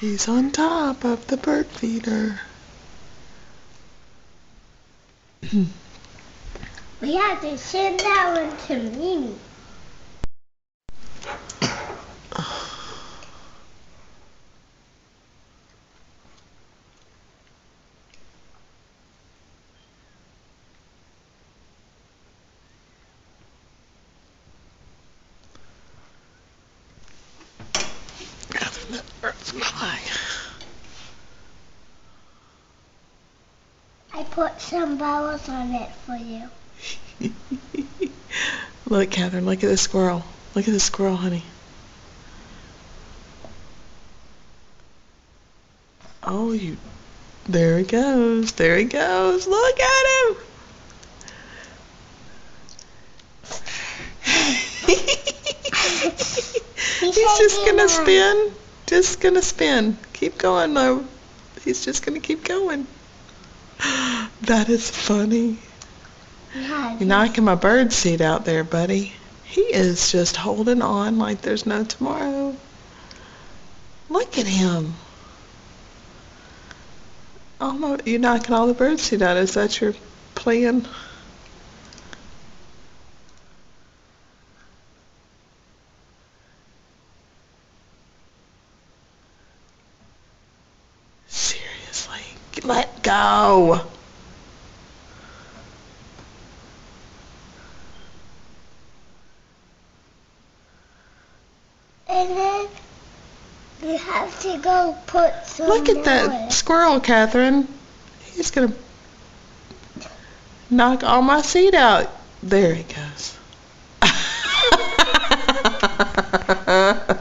He's on top of the bird feeder. We have to send that one to Mimi. Catherine, that bird's flying. I put some bubbles on it for you. Look, Catherine, look at the squirrel. Look at the squirrel, honey. Oh, there he goes. There he goes. Look at him. He's just going to spin. Just going to spin. Keep going, though. He's just going to keep going. That is funny. You're knocking my bird seed out there, buddy. He is just holding on like there's no tomorrow. Look at him. Oh, you're knocking all the bird seed out. Is that your plan? Seriously. Let go. And then we have to go put some Look at that squirrel, Catherine. He's going to knock all my seed out. There he goes.